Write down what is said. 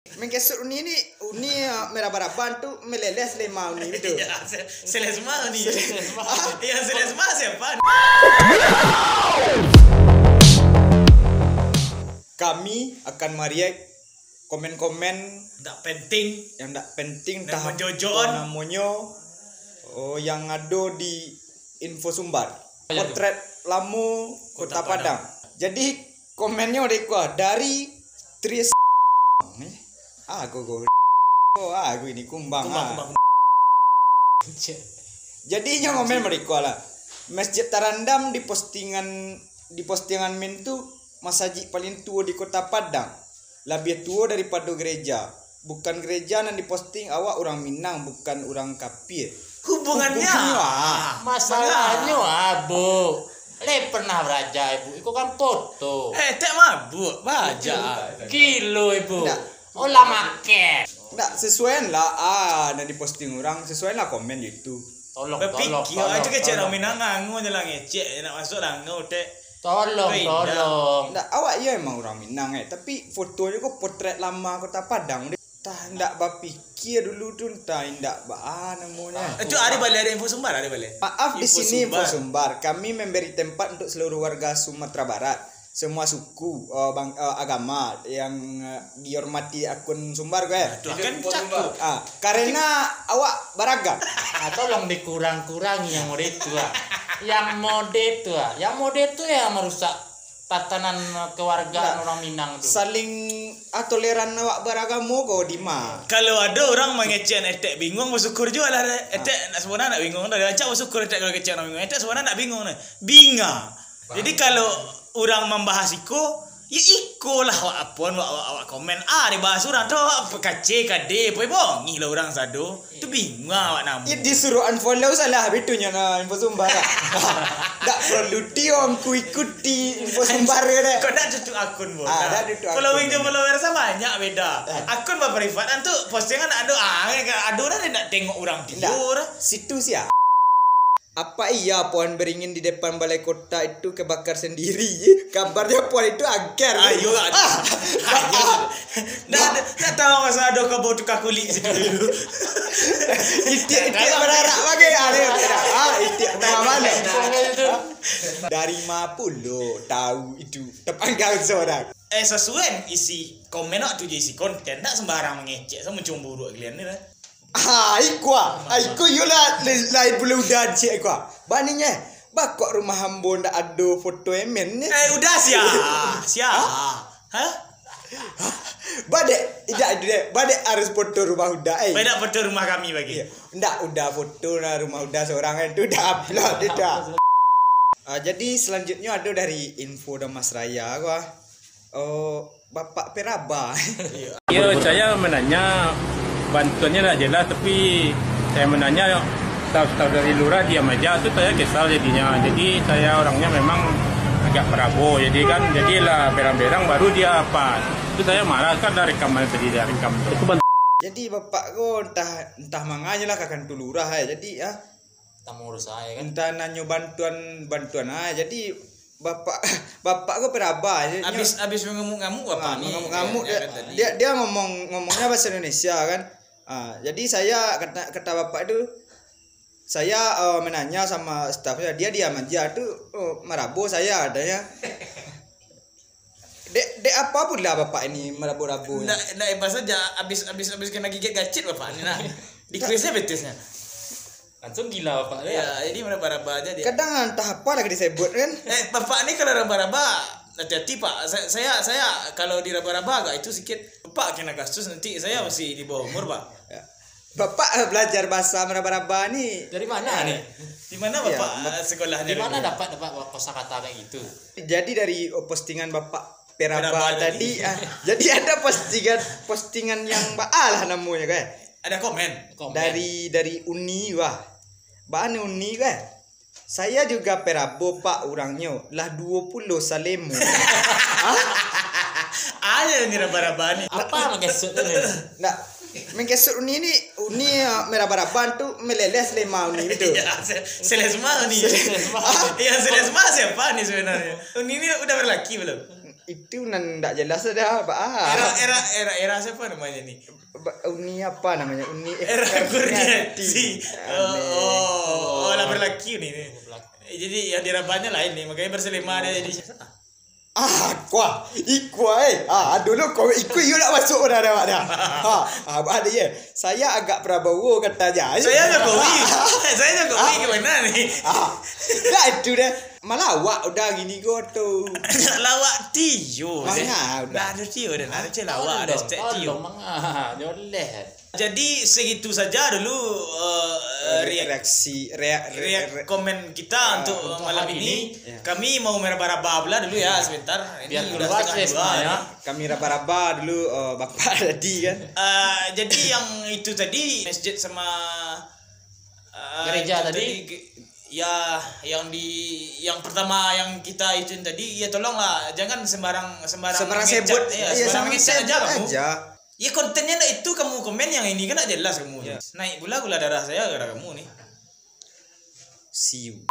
Mengkesut ini meraba-raban tuh meleles lima uni itu. Ya, selesma nih. Ya, selesma siapa? Kami akan meriak komen-komen Nggak penting. yang tidak penting Dan tahap menjojon. namanya yang ada di info sumbar. Ya, Potret Lamu Kota Kota Padang. Jadi komennya dari Tris aku ini kumbang. Kumbang. Jadinya ngomen mereka lah. Masjid Tarandam di postingan min tu masjid paling tua di Kota Padang. Lebih tua daripada gereja. Bukan gereja yang diposting awak orang Minang, bukan orang kafir. Hubungannya. Masalahnya abu. Le pernah beraja ibu, itu kan foto. Tak mabuk, baca. Kilo ibu. Nggak. Olah make. Nggak sesuai lah dan diposting orang sesuai lah komen itu. Tolong. Berpikir aja kecil orang Minang ngangu je lah ngecek nak masuk langu tek. Tolong. Nggak awak ya emang orang Minang tapi fotonya kok potret lama Kota Padang. Tah ndak berpikir dulu tuh ndak namanya. Itu ada balik ada info sumbar ada balik. Maaf di Info sini info sumbar. sumbar. Kami memberi tempat untuk seluruh warga Sumatera Barat, semua suku, agama yang dihormati akun sumbar gue. Itu kan cakup. Karena awak beragam. Tolong dikurang-kurangi yang mode itu Yang mode itu ya merusak tatanan kewargaan orang Minang tuh. Saling toleran awak beragama kok Dima. Kalau ada orang mengecek etek bingung bersyukur juga lah etek nak sebenarnya nak bingung dah acak bersyukur etek kalau kecek nak bingung etek sebenarnya nak bingung dah binga. Jadi kalau orang membahas ya iko lah awak komen dibahas orang tu kace kade poi bongi lah orang sado tu bingung awak nama. Ya disuruh unfollow salah bitunya na info sumbar. Tak perlu tiong ku ikuti info sumbar deh. Kau nak tutup akun boleh. Dah tutup akun. Following sama banyak beda. Akun privat tu postingan ada dah nak tengok orang tidur. Situ sih ya. Apa iya pohon beringin di depan balai kota itu kebakar sendiri? Kabarnya pohon itu agar. Ayo Nak tahu masa ada kau tukar kulit situ dulu. Itik berharap bagi itik mana? Dari Mapulo tahu itu terpanggal seorang. Sesuai isi komen tu je isi konten tak sembarang mengecek sama cemburu kalian ni lah. Iku yola lain bulu udah cik aku. Baninya bakok rumah hambo ndak ada foto emen ni. Udah sia. Hah? Badek harus foto rumah udah. Beda foto rumah kami bagi. Ndak udah foto lah rumah udah seorang itu udah upload dah. Jadi selanjutnya ada dari info Damas Raya gua. Bapak Peraba. Ya, saya menanya bantuannya tak jelas tapi saya menanya staff dari lurah diam aja tu saya kesal jadinya. Jadi saya orangnya memang agak perabo jadilah berang-berang baru dia apa. Itu saya marah kan dari rekaman tadi dari rekam itu. Jadi bapak ko entah manganya lah kakan tu lurah jadi Tak mengurus saya kan. entah nanyo bantuan jadi bapak ko peraba Habis mengamuk-ngamuk bapak ni. mengamuk dia ngomongnya bahasa Indonesia kan. Jadi saya kata bapak itu saya menanya sama stafnya dia diam aja tuh merabu saya adanya. Dek apa pula bapak ini merabu-rabu. Nak bahasa saja habis kena gigit gacit bapak ni nah. Di kuisnya betisnya. Langsung gila bapak dia. Ya, jadi meraba-raba aja dia. Kadang entah apa lagi disebut kan. Bapak ni kalau raba-raba hati-hati pak. Saya kalau di raba-raba agak itu sikit pak kena kasus nanti saya masih di bawah umur pak. Bapak belajar bahasa meraba-raba ni Dari mana nih? Di mana bapak sekolahnya? Di mana dulu? dapat kosakata kayak gitu? Jadi dari postingan bapak Peraba Peraba tadi jadi ada postingan yang lah namanya kan. Ada komen. Dari Uni bahan Uni kan. Saya juga Perabo pak orangnya lah 20 salemu. Ada ni raba-raba ni. Apa mengesut ini? Nggak mengkesut uni meraba-raban tuh meleles lima uni itu. Ya, selesma ni. Ya selesma siapa ni sebenarnya? Ini udah berlaki belum? itu ndak jelas dah, Pak. Era siapa namanya nih? Uni apa namanya? Uni Era Kurniati. Oh, lah berlaki nih. Jadi yang dirabanya lain nih, makanya berselima dia jadi dulu kau ikut you nak masuk dah dah. Ada ya. Saya agak Prabowo katanya. Saya Jokowi. Saya Jokowi gimana nih? Dah itu dah. Malawak udah gini kau tu. Lawak tio. Mana udah. Ada tio dan ada lawak ada tio. Mangah, nyoleh. Jadi segitu saja dulu reaksi komen kita untuk malam ini. Kami mau meraba-raba pula dulu ya sebentar. Biar Ini udah keluar setengah dua ya. Kami raba-raba dulu Bapak tadi kan. Jadi yang itu tadi masjid sama gereja itu tadi. Ya yang pertama yang kita itu tadi ya tolonglah jangan sembarang sebut sembarang ngecat aja kamu. Ya kontennya itu kamu komen yang ini kan jelas kamu. Naik gula darah saya gara kamu nih. See you.